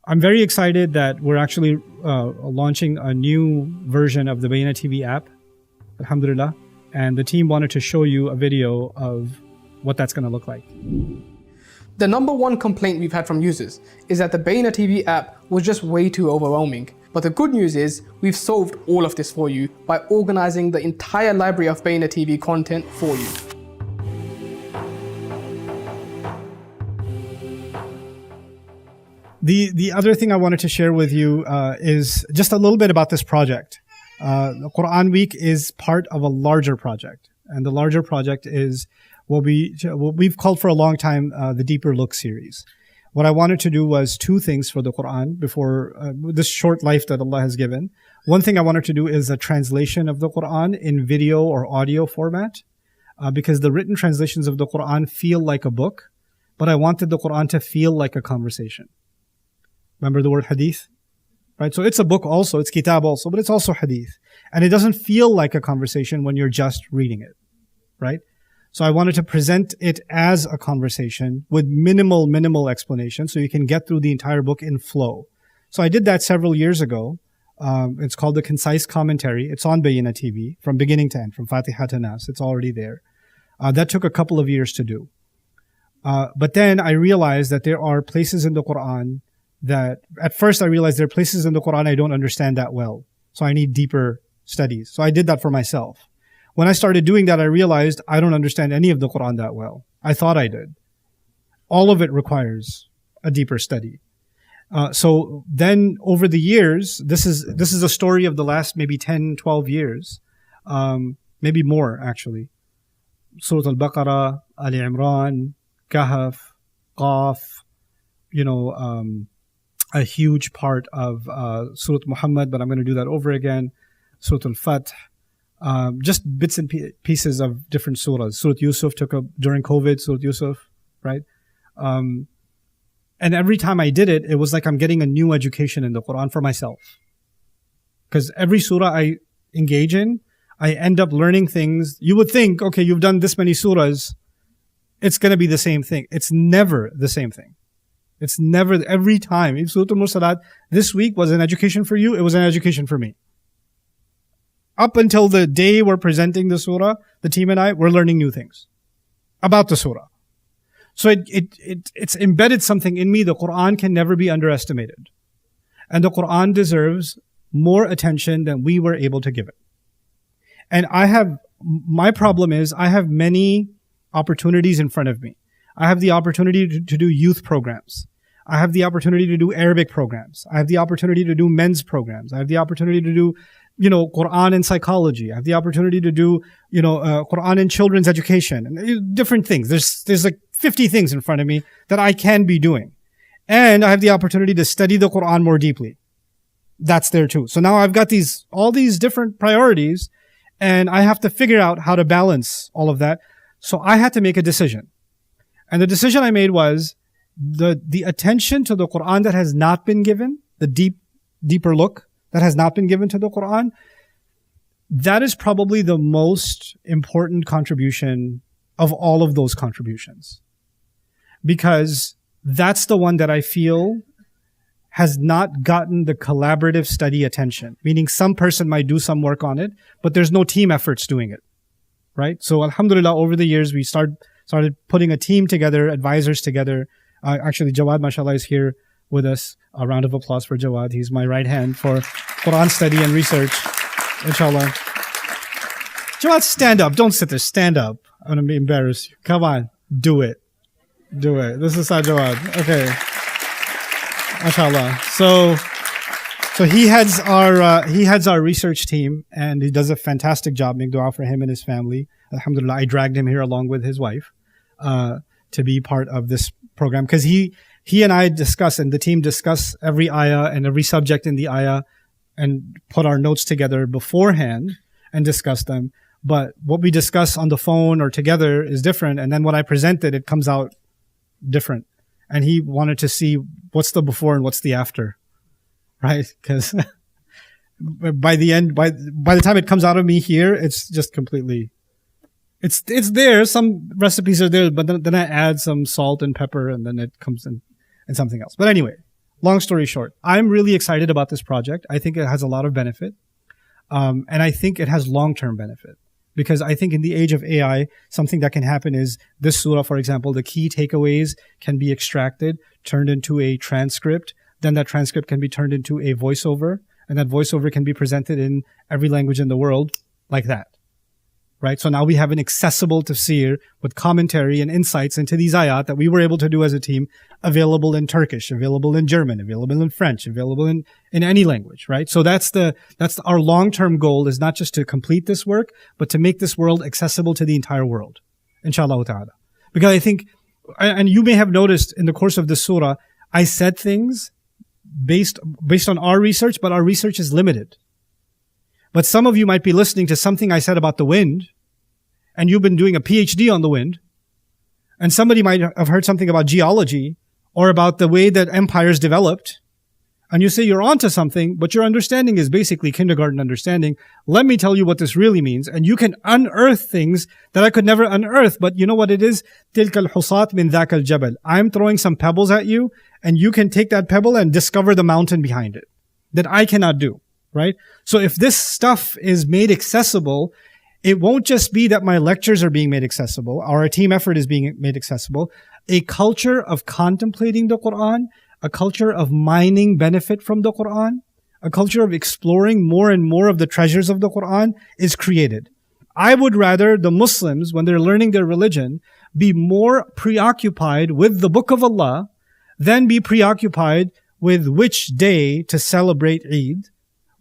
I'm very excited that we're actually launching a new version of the Bayyinah TV app, alhamdulillah, and the team wanted to show you a video of what that's going to look like. The number one complaint we've had from users is that the Bayyinah TV app was just way too overwhelming. But the good news is we've solved all of this for you by organizing the entire library of Bayyinah TV content for you. The other thing I wanted to share with you is just a little bit about this project. The Quran Week is part of a larger project, and the larger project is what we've called for a long time the Deeper Look series. What I wanted to do was two things for the Quran before this short life that Allah has given. One thing I wanted to do is a translation of the Quran in video or audio format, because the written translations of the Quran feel like a book, but I wanted the Quran to feel like a conversation. Remember the word hadith? Right? So it's a book also, it's kitab also, but it's also hadith. And it doesn't feel like a conversation when you're just reading it. Right? So I wanted to present it as a conversation with minimal explanation so you can get through the entire book in flow. So I did that several years ago. It's called the Concise Commentary. It's on Bayyinah TV from beginning to end, from Fatiha to Nas. It's already there. That took a couple of years to do. But then I realized that there are places in the Quran that, at first I realized there are places in the Quran I don't understand that well. So I need deeper studies. So I did that for myself. When I started doing that, I realized I don't understand any of the Quran that well. I thought I did. All of it requires a deeper study. So then over the years, this is a story of the last maybe 10, 12 years, maybe more actually. Surah Al-Baqarah, Ali Imran, Kahf, Qaf, a huge part of Surah Muhammad, but I'm going to do that over again. Surah Al-Fath, just bits and pieces of different surahs. Surah Yusuf took up during COVID, Surah Yusuf, right? And every time I did it, it was like I'm getting a new education in the Quran for myself. Because every surah I engage in, I end up learning things. You would think, okay, you've done this many surahs, it's going to be the same thing. It's never the same thing. It's never, every time. If Surah Al-Mursalat this week was an education for you, it was an education for me. Up until the day we're presenting the surah, the team and I, we're learning new things about the surah. So it's embedded something in me. The Quran can never be underestimated. And the Quran deserves more attention than we were able to give it. And my problem is I have many opportunities in front of me. I have the opportunity to do youth programs. I have the opportunity to do Arabic programs. I have the opportunity to do men's programs. I have the opportunity to do, Quran and psychology. I have the opportunity to do, Quran and children's education and different things. There's like 50 things in front of me that I can be doing. And I have the opportunity to study the Quran more deeply. That's there too. So now I've got all these different priorities and I have to figure out how to balance all of that. So I had to make a decision. And the decision I made was the attention to the Quran that has not been given, the deeper look that has not been given to the Quran, that is probably the most important contribution of all of those contributions. Because that's the one that I feel has not gotten the collaborative study attention. Meaning some person might do some work on it, but there's no team efforts doing it. Right? So alhamdulillah, over the years, we started putting a team together, advisors together. Actually, Jawad, mashallah, is here with us. A round of applause for Jawad. He's my right hand for Quran study and research, inshallah. Jawad, stand up. Don't sit there. Stand up. I'm going to be embarrassed. Come on. Do it. Do it. This is Jawad. Okay. Mashallah. So he heads our research team, and he does a fantastic job. Make dua for him and his family. Alhamdulillah, I dragged him here along with his wife to be part of this program because he and I discuss, and the team discuss every ayah and every subject in the ayah and put our notes together beforehand and discuss them. But what we discuss on the phone or together is different, and then when I present it, it comes out different. And he wanted to see what's the before and what's the after. Right? Because by the time it comes out of me here, it's just completely, it's there. Some recipes are there, but then I add some salt and pepper and then it comes in and something else. But anyway, long story short, I'm really excited about this project. I think it has a lot of benefit. And I think it has long-term benefit. Because I think in the age of AI, something that can happen is this surah, for example, the key takeaways can be extracted, turned into a transcript. Then that transcript can be turned into a voiceover. And that voiceover can be presented in every language in the world like that. Right? So now we have an accessible tafsir with commentary and insights into these ayat that we were able to do as a team, available in Turkish, available in German, available in French, available in any language, right? So that's our long-term goal, is not just to complete this work, but to make this world accessible to the entire world. Inshallah ta'ala. Because I think, and you may have noticed in the course of this surah, I said things based on our research, but our research is limited. But some of you might be listening to something I said about the wind, and you've been doing a PhD on the wind, and somebody might have heard something about geology or about the way that empires developed, and you say you're onto something, but your understanding is basically kindergarten understanding. Let me tell you what this really means, and you can unearth things that I could never unearth. But you know what it is? تِلْكَ الْحُصَاةِ مِنْ ذَاكَ الْجَبَلِ. I'm throwing some pebbles at you, and you can take that pebble and discover the mountain behind it that I cannot do. Right? So if this stuff is made accessible, it won't just be that my lectures are being made accessible, our team effort is being made accessible. A culture of contemplating the Quran, a culture of mining benefit from the Quran, a culture of exploring more and more of the treasures of the Quran is created. I would rather the Muslims, when they're learning their religion, be more preoccupied with the Book of Allah than be preoccupied with which day to celebrate Eid,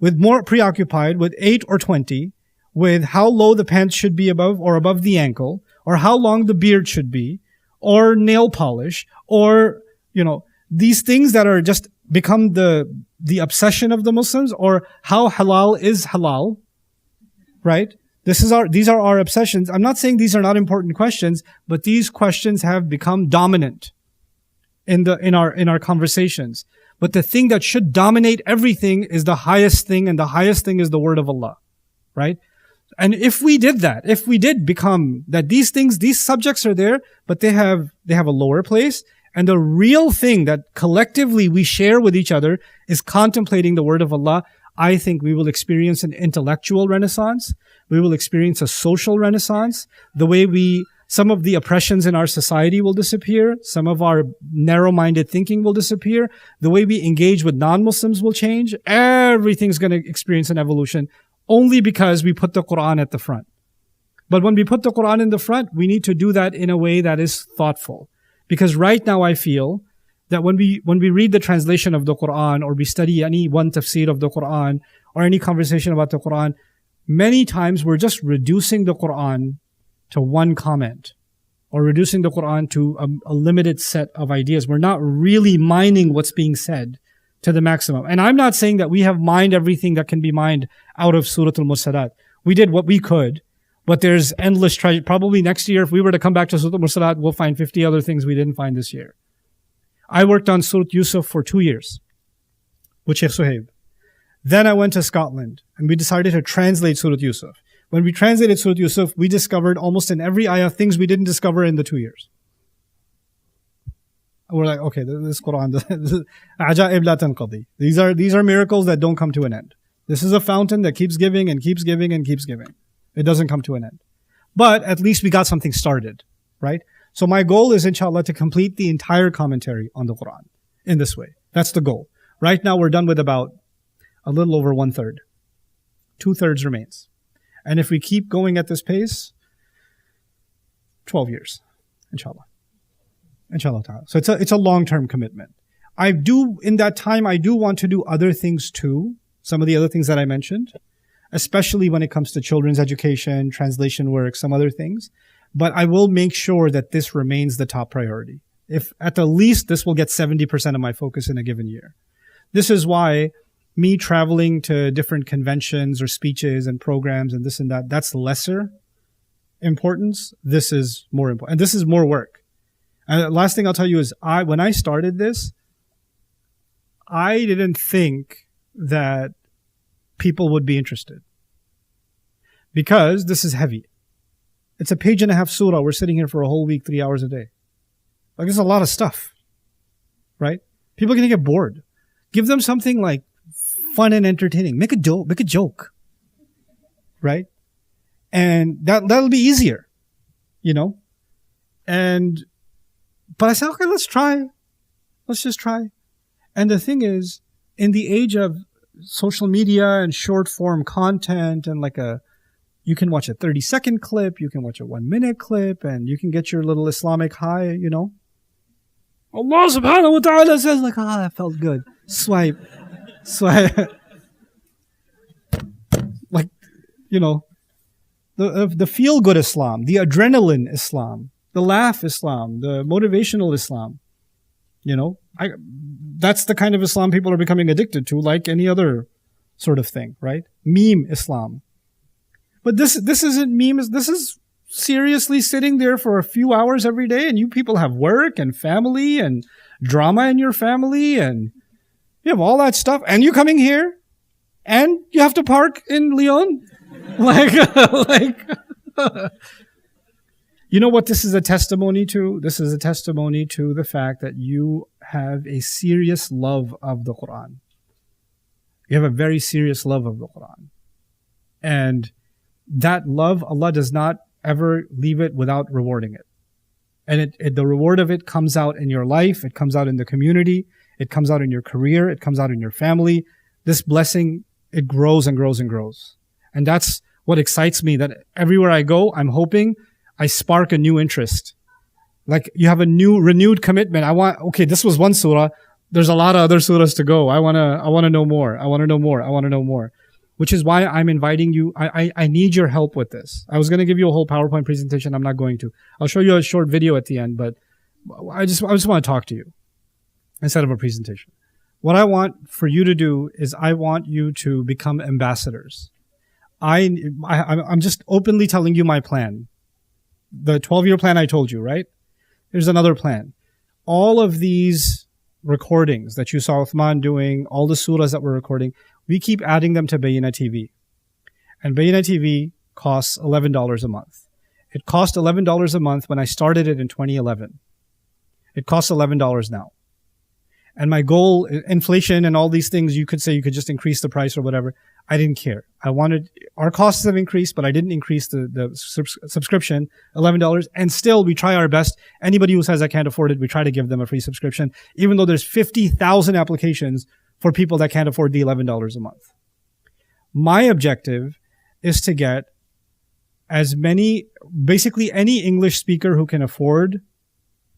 with more preoccupied with 8 or 20, with how low the pants should be above the ankle, or how long the beard should be, or nail polish, or, these things that are just become the obsession of the Muslims, or how halal is halal, right? These are our obsessions. I'm not saying these are not important questions, but these questions have become dominant in our conversations. But the thing that should dominate everything is the highest thing, and the highest thing is the word of Allah, right? And if we did that, if we did become that these subjects are there, but they have a lower place, and the real thing that collectively we share with each other is contemplating the word of Allah, I think we will experience an intellectual renaissance. We will experience a social renaissance. Some of the oppressions in our society will disappear. Some of our narrow-minded thinking will disappear. The way we engage with non-Muslims will change. Everything's going to experience an evolution only because we put the Quran at the front. But when we put the Quran in the front, we need to do that in a way that is thoughtful. Because right now I feel that when we read the translation of the Quran, or we study any one tafsir of the Quran, or any conversation about the Quran, many times we're just reducing the Quran to one comment, or reducing the Quran to a limited set of ideas. We're not really mining what's being said to the maximum. And I'm not saying that we have mined everything that can be mined out of Surah Al-Mursalat. We did what we could, but there's endless treasure. Probably next year, if we were to come back to Surah Al-Mursalat, we'll find 50 other things we didn't find this year. I worked on Surah Yusuf for 2 years with Sheikh Suhaib. Then I went to Scotland, and we decided to translate Surah Yusuf. When we translated Surah Yusuf, we discovered almost in every ayah things we didn't discover in the 2 years. We're like, okay, this Quran, ajaib la tanqadi. These are miracles that don't come to an end. This is a fountain that keeps giving and keeps giving and keeps giving. It doesn't come to an end. But at least we got something started, right? So my goal is, inshallah, to complete the entire commentary on the Quran in this way. That's the goal. Right now we're done with about a little over 1/3. 2/3 remains. And if we keep going at this pace, 12 years, inshallah. Inshallah ta'ala. So it's a long-term commitment. In that time, I do want to do other things too. Some of the other things that I mentioned, especially when it comes to children's education, translation work, some other things. But I will make sure that this remains the top priority. If at the least this will get 70% of my focus in a given year. This is why me traveling to different conventions or speeches and programs and this and that, that's lesser importance. This is more important. And this is more work. And the last thing I'll tell you is when I started this, I didn't think that people would be interested. Because this is heavy. It's a 1.5-page surah. We're sitting here for a whole week, 3 hours a day. Like, it's a lot of stuff. Right? People are going to get bored. Give them something like fun and entertaining. Make a joke, right? And that'll be easier, you know? But I said, okay, let's try. Let's just try. And the thing is, in the age of social media and short form content and you can watch a 30-second clip, you can watch a 1-minute clip, and you can get your little Islamic high, you know? Allah subhanahu wa ta'ala says that felt good. Swipe. Like, you know, the feel-good Islam, the adrenaline Islam, the laugh Islam, the motivational Islam. You know, that's the kind of Islam people are becoming addicted to, like any other sort of thing, right? Meme Islam. But this isn't memes. This is seriously sitting there for a few hours every day, and you people have work and family and drama in your family, and you have all that stuff, and you coming here, and you have to park in Lyon, You know what this is a testimony to? This is a testimony to the fact that you have a serious love of the Quran. You have a very serious love of the Quran. And that love, Allah does not ever leave it without rewarding it. And the reward of it comes out in your life, it comes out in the community, it comes out in your career, it comes out in your family. This blessing, it grows and grows and grows. And that's what excites me, that everywhere I go, I'm hoping I spark a new interest. Like you have a new renewed commitment. Okay, this was one surah. There's a lot of other surahs to go. I want to know more. I want to know more. I want to know more. Which is why I'm inviting you. I need your help with this. I was going to give you a whole PowerPoint presentation. I'm not going to. I'll show you a short video at the end, but I just want to talk to you instead of a presentation. What I want for you to do is I want you to become ambassadors. I'm just openly telling you my plan. The 12-year plan I told you, right? There's another plan. All of these recordings that you saw Uthman doing, all the surahs that we're recording, we keep adding them to Bayyinah TV. And Bayyinah TV costs $11 a month. It cost $11 a month when I started it in 2011. It costs $11 now. And my goal, inflation and all these things, you could say you could just increase the price or whatever. I didn't care. Our costs have increased, but I didn't increase the subscription, $11. And still, we try our best. Anybody who says I can't afford it, we try to give them a free subscription, even though there's 50,000 applications for people that can't afford the $11 a month. My objective is to get basically any English speaker who can afford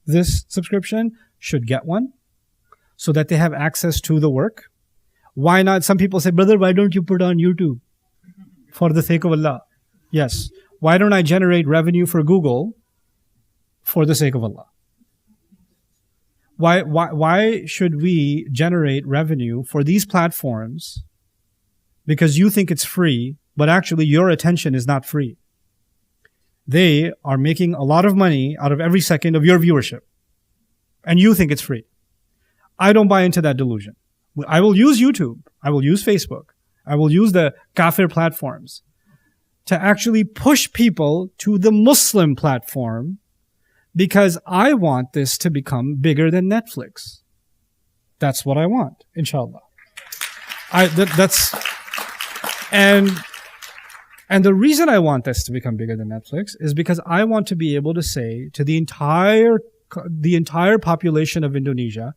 this subscription should get one, so that they have access to the work. Why not? Some people say, brother, why don't you put on YouTube? For the sake of Allah. Yes. Why don't I generate revenue for Google for the sake of Allah? Why should we generate revenue for these platforms because you think it's free, but actually your attention is not free? They are making a lot of money out of every second of your viewership, and you think it's free. I don't buy into that delusion. I will use YouTube. I will use Facebook. I will use the kafir platforms to actually push people to the Muslim platform because I want this to become bigger than Netflix. That's what I want, inshallah. And the reason I want this to become bigger than Netflix is because I want to be able to say to the entire population of Indonesia,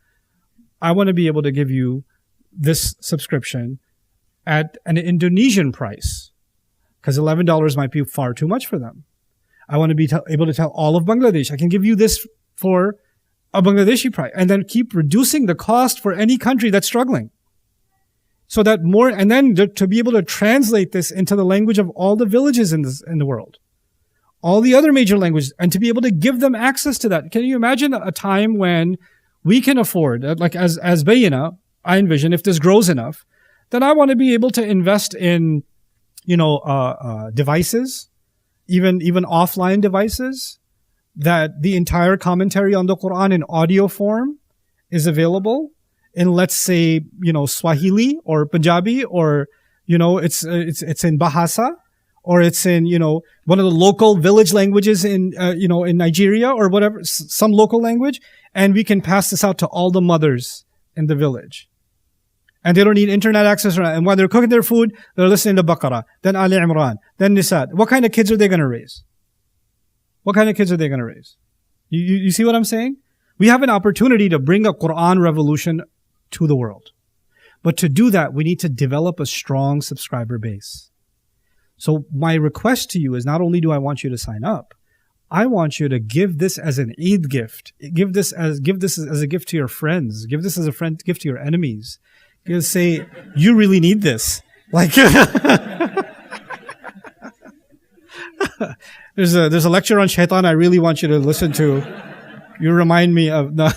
I want to be able to give you this subscription at an Indonesian price because $11 might be far too much for them. I want to be able to tell all of Bangladesh, I can give you this for a Bangladeshi price and then keep reducing the cost for any country that's struggling. So that and then to be able to translate this into the language of all the villages in the world, all the other major languages, and to be able to give them access to that. Can you imagine a time when we can afford, like as Bayyinah, I envision if this grows enough, then I want to be able to invest in, devices, even offline devices, that the entire commentary on the Quran in audio form is available in, let's say, Swahili or Punjabi, or, it's in Bahasa, or it's in, one of the local village languages in Nigeria or whatever, some local language. And we can pass this out to all the mothers in the village. And they don't need internet access. And while they're cooking their food, they're listening to Baqarah, then Ali Imran, then Nisa. What kind of kids are they going to raise? What kind of kids are they going to raise? You see what I'm saying? We have an opportunity to bring a Quran revolution to the world. But to do that, we need to develop a strong subscriber base. So my request to you is not only do I want you to sign up, I want you to give this as an Eid gift. Give this as a gift to your friends. Give this as a gift to your enemies. You say, you really need this. Like, there's a lecture on shaitan I really want you to listen to. You remind me of, no.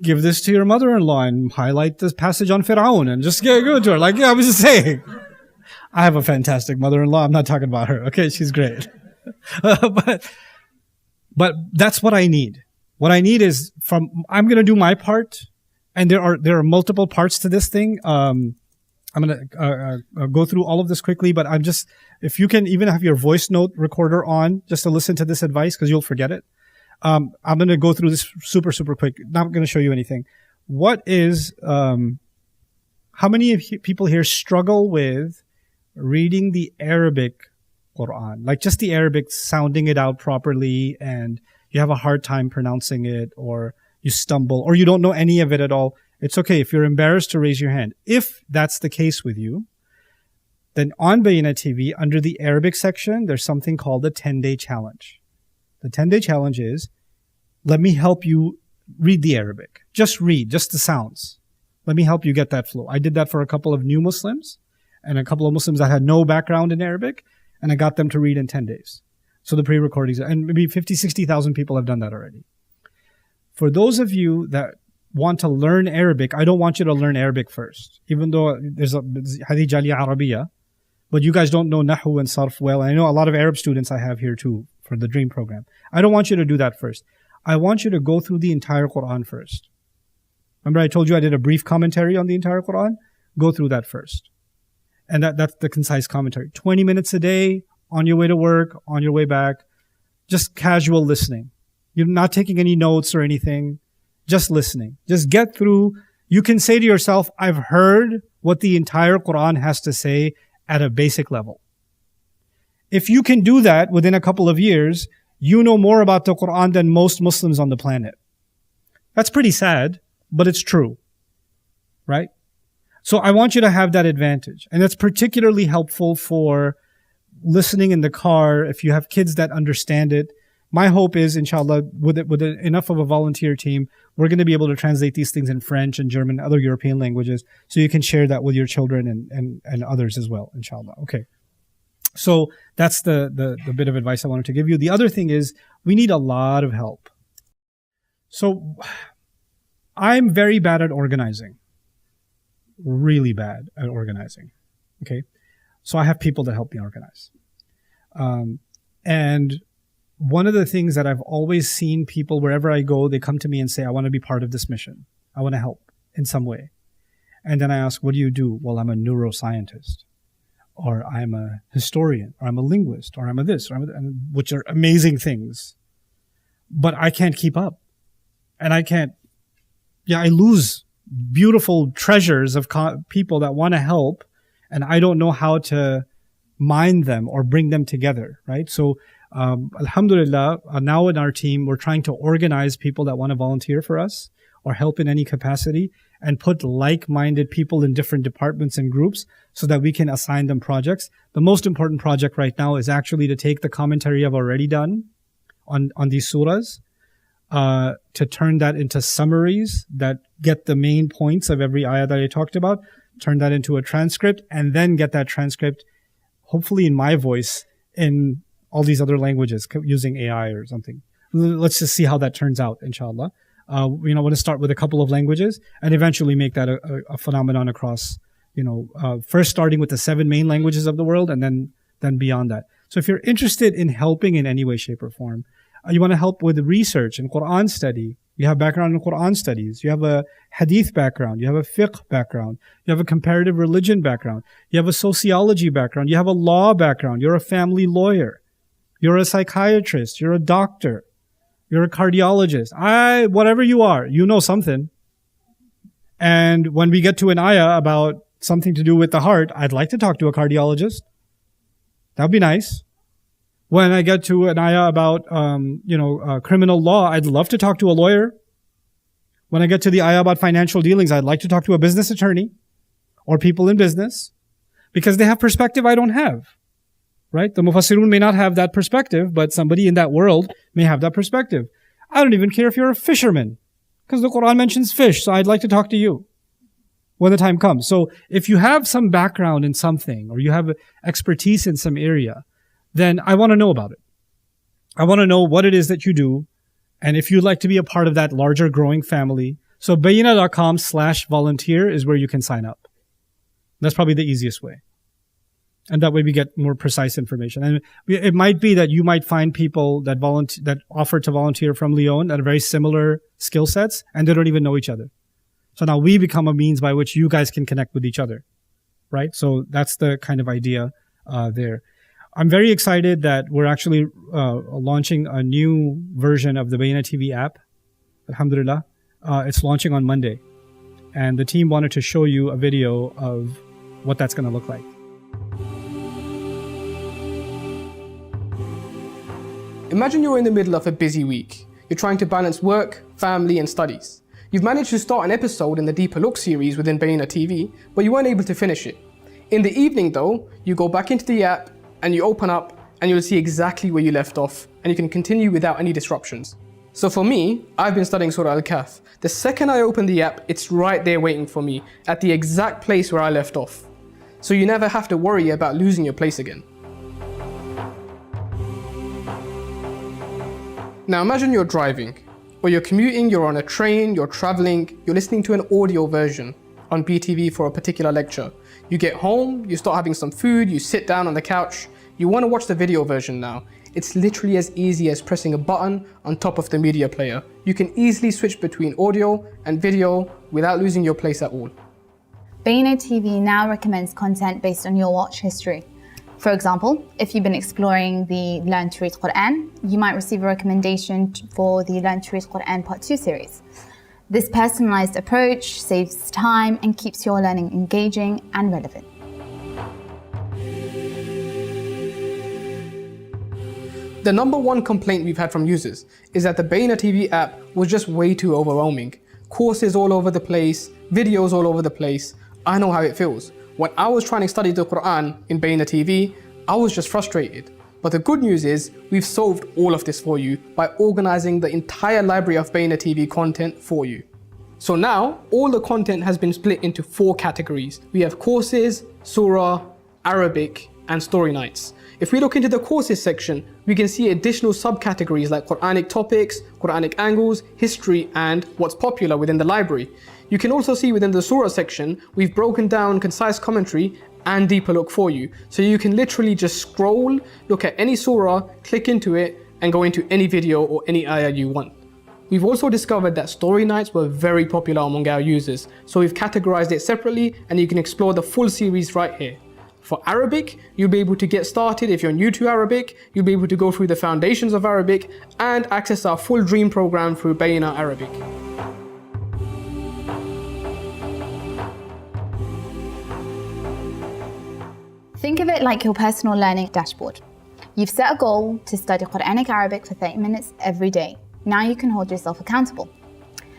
Give this to your mother-in-law and highlight this passage on Fir'aun and just go to her. Like, yeah, I was just saying. I have a fantastic mother-in-law. I'm not talking about her. Okay, she's great. But that's what I need. What I need is I'm going to do my part, and there are multiple parts to this thing. I'm going to go through all of this quickly, but if you can even have your voice note recorder on just to listen to this advice, because you'll forget it. I'm going to go through this super, super quick. Not going to show you anything. What is, how many people here struggle with reading the Arabic Quran? Like just the Arabic, sounding it out properly, and you have a hard time pronouncing it, or you stumble, or you don't know any of it at all. It's okay if you're embarrassed to raise your hand. If that's the case with you, then on Bayyinah TV, under the Arabic section, there's something called the 10-day challenge. The 10-day challenge is, let me help you read the Arabic. Just read, just the sounds. Let me help you get that flow. I did that for a couple of new Muslims and a couple of Muslims that had no background in Arabic, and I got them to read in 10 days. So the pre-recordings, and maybe 50, 60,000 people have done that already. For those of you that want to learn Arabic, I don't want you to learn Arabic first, even though there's Hadith Jaliya Arabiya, but you guys don't know Nahu and Sarf well. And I know a lot of Arab students I have here too for the Dream program. I don't want you to do that first. I want you to go through the entire Quran first. Remember I told you I did a brief commentary on the entire Quran? Go through that first. And that's the concise commentary. 20 minutes a day, on your way to work, on your way back. Just casual listening. You're not taking any notes or anything. Just listening. Just get through. You can say to yourself, I've heard what the entire Quran has to say at a basic level. If you can do that within a couple of years, you know more about the Quran than most Muslims on the planet. That's pretty sad, but it's true. Right? So I want you to have that advantage. And that's particularly helpful for listening in the car, if you have kids that understand it. My hope is, inshallah, with enough of a volunteer team, we're going to be able to translate these things in French and German, other European languages, so you can share that with your children and others as well, inshallah. Okay. So that's the bit of advice I wanted to give you. The other thing is, we need a lot of help. So I'm very bad at organizing. Really bad at organizing. Okay. So I have people that help me organize. And one of the things that I've always seen people, wherever I go, they come to me and say, I want to be part of this mission. I want to help in some way. And then I ask, what do you do? Well, I'm a neuroscientist, or I'm a historian, or I'm a linguist, or I'm a this, or which are amazing things. But I can't keep up. And I lose beautiful treasures of people that want to help, and I don't know how to mine them or bring them together, right? So, alhamdulillah, now in our team, we're trying to organize people that want to volunteer for us or help in any capacity, and put like-minded people in different departments and groups so that we can assign them projects. The most important project right now is actually to take the commentary I've already done on these surahs, to turn that into summaries that get the main points of every ayah that I talked about, turn that into a transcript, and then get that transcript, hopefully in my voice, in all these other languages, using AI or something. Let's just see how that turns out, inshallah. I want to start with a couple of languages and eventually make that a phenomenon across, first starting with the 7 main languages of the world, and then beyond that. So if you're interested in helping in any way, shape, or form, you want to help with research and Quran study, you have background in Quran studies, you have a hadith background, you have a fiqh background, you have a comparative religion background, you have a sociology background, you have a law background, you're a family lawyer, you're a psychiatrist, you're a doctor, you're a cardiologist, whatever you are, you know something. And when we get to an ayah about something to do with the heart, I'd like to talk to a cardiologist. That'd be nice. When I get to an ayah about, criminal law, I'd love to talk to a lawyer. When I get to the ayah about financial dealings, I'd like to talk to a business attorney or people in business because they have perspective I don't have, right? The mufassirun may not have that perspective, but somebody in that world may have that perspective. I don't even care if you're a fisherman because the Quran mentions fish, so I'd like to talk to you when the time comes. So if you have some background in something or you have expertise in some area, then I want to know about it. I want to know what it is that you do. And if you'd like to be a part of that larger growing family, so bayyinah.com/volunteer is where you can sign up. That's probably the easiest way. And that way we get more precise information. And it might be that you might find people that offer to volunteer from Lyon that are very similar skill sets and they don't even know each other. So now we become a means by which you guys can connect with each other, right? So that's the kind of idea there. I'm very excited that we're actually launching a new version of the Bayyinah TV app. Alhamdulillah. It's launching on Monday. And the team wanted to show you a video of what that's going to look like. Imagine you're in the middle of a busy week. You're trying to balance work, family, and studies. You've managed to start an episode in the Deeper Look series within Bayyinah TV, but you weren't able to finish it. In the evening though, you go back into the app and you open up and you'll see exactly where you left off and you can continue without any disruptions. So for me, I've been studying Surah Al-Kahf. The second I open the app, it's right there waiting for me at the exact place where I left off. So you never have to worry about losing your place again. Now imagine you're driving, or you're commuting, you're on a train, you're traveling, you're listening to an audio version on BTV for a particular lecture. You get home, you start having some food, you sit down on the couch, you want to watch the video version now. It's literally as easy as pressing a button on top of the media player. You can easily switch between audio and video without losing your place at all. Bayyinah TV now recommends content based on your watch history. For example, if you've been exploring the Learn to Read Quran, you might receive a recommendation for the Learn to Read Quran Part 2 series. This personalized approach saves time and keeps your learning engaging and relevant. The number one complaint we've had from users is that the Bayyinah TV app was just way too overwhelming. Courses all over the place, videos all over the place. I know how it feels. When I was trying to study the Quran in Bayyinah TV, I was just frustrated. But the good news is we've solved all of this for you by organizing the entire library of Bayyinah TV content for you. So now all the content has been split into 4 categories. We have courses, surah, Arabic, and story nights. If we look into the courses section, we can see additional subcategories like Quranic topics, Quranic angles, history, and what's popular within the library. You can also see within the surah section, we've broken down concise commentary and deeper look for you. So you can literally just scroll, look at any surah, click into it, and go into any video or any ayah you want. We've also discovered that story nights were very popular among our users, so we've categorized it separately and you can explore the full series right here. For Arabic, you'll be able to get started if you're new to Arabic, you'll be able to go through the foundations of Arabic and access our full Dream program through Bayyinah Arabic. Think of it like your personal learning dashboard. You've set a goal to study Quranic Arabic for 30 minutes every day. Now you can hold yourself accountable.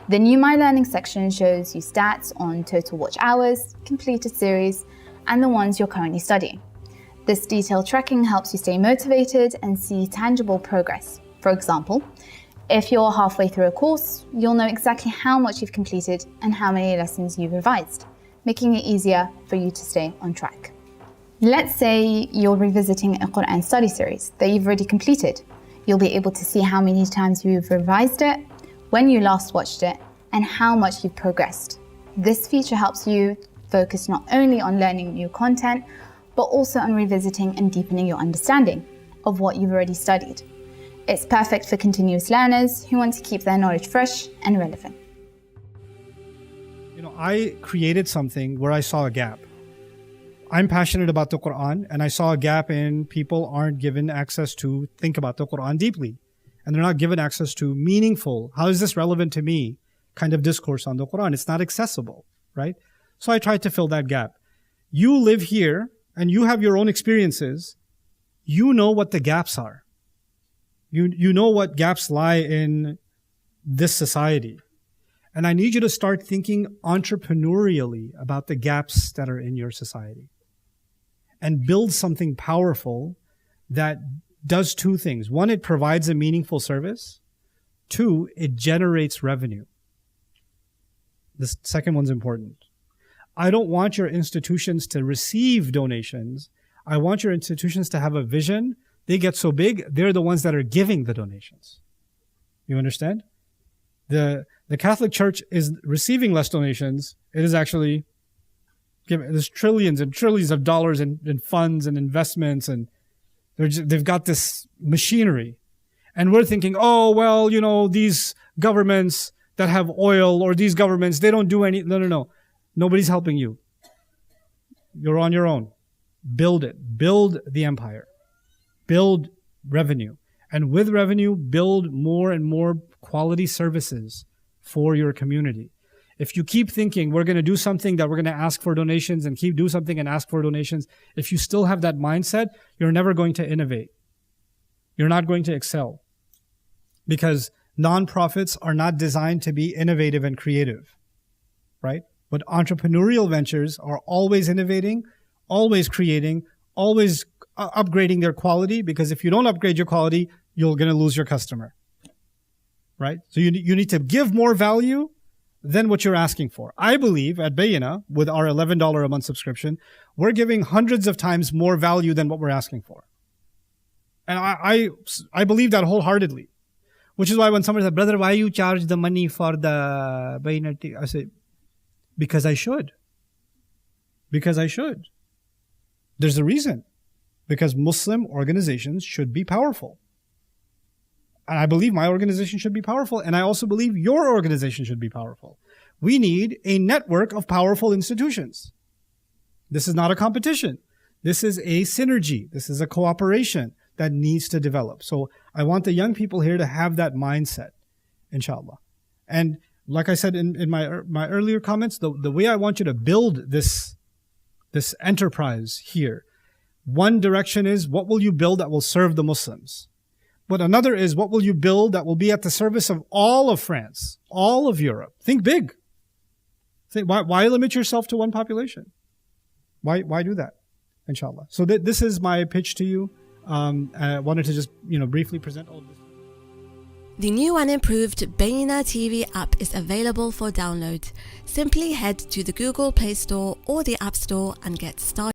The new My Learning section shows you stats on total watch hours, completed series, and the ones you're currently studying. This detailed tracking helps you stay motivated and see tangible progress. For example, if you're halfway through a course, you'll know exactly how much you've completed and how many lessons you've revised, making it easier for you to stay on track. Let's say you're revisiting a Quran study series that you've already completed. You'll be able to see how many times you've revised it, when you last watched it, and how much you've progressed. This feature helps you focus not only on learning new content, but also on revisiting and deepening your understanding of what you've already studied. It's perfect for continuous learners who want to keep their knowledge fresh and relevant. I created something where I saw a gap. I'm passionate about the Quran, and I saw a gap in people aren't given access to think about the Quran deeply. And they're not given access to meaningful, how is this relevant to me? kind of discourse on the Quran. It's not accessible, right? So I tried to fill that gap. You live here and you have your own experiences. You know what the gaps are. You know what gaps lie in this society. And I need you to start thinking entrepreneurially about the gaps that are in your society and build something powerful that does two things. One, it provides a meaningful service. Two, it generates revenue. The second one's important. I don't want your institutions to receive donations. I want your institutions to have a vision. They get so big, they're the ones that are giving the donations. You understand? The Catholic Church is receiving less donations. It is actually giving, there's trillions and trillions of dollars in funds and investments, and they've got this machinery. And we're thinking, oh, well, you know, these governments that have oil, or these governments, they don't do any. No. Nobody's helping you. You're on your own. Build it. Build the empire. Build revenue. And with revenue, build more and more quality services for your community. If you keep thinking we're going to do something that we're going to ask for donations and keep do something and ask for donations, if you still have that mindset, you're never going to innovate. You're not going to excel. Because nonprofits are not designed to be innovative and creative, right? But entrepreneurial ventures are always innovating, always creating, always upgrading their quality, because if you don't upgrade your quality, you're going to lose your customer, right? So you need to give more value than what you're asking for. I believe at Bayyinah, with our $11 a month subscription, we're giving hundreds of times more value than what we're asking for. And I believe that wholeheartedly. Which is why when somebody said, brother, why you charge the money for the Bayyinah TV? I say, because I should. Because I should. There's a reason. Because Muslim organizations should be powerful. And I believe my organization should be powerful. And I also believe your organization should be powerful. We need a network of powerful institutions. This is not a competition. This is a synergy. This is a cooperation that needs to develop. So I want the young people here to have that mindset, inshallah. And like I said in my earlier comments, the way I want you to build this enterprise here, one direction is, what will you build that will serve the Muslims? But another is, what will you build that will be at the service of all of France, all of Europe? Think big. Why limit yourself to one population? Why do that? Inshallah. So this is my pitch to you. I wanted to just, briefly present all of this. The new and improved Bayyinah TV app is available for download. Simply head to the Google Play Store or the App Store and get started.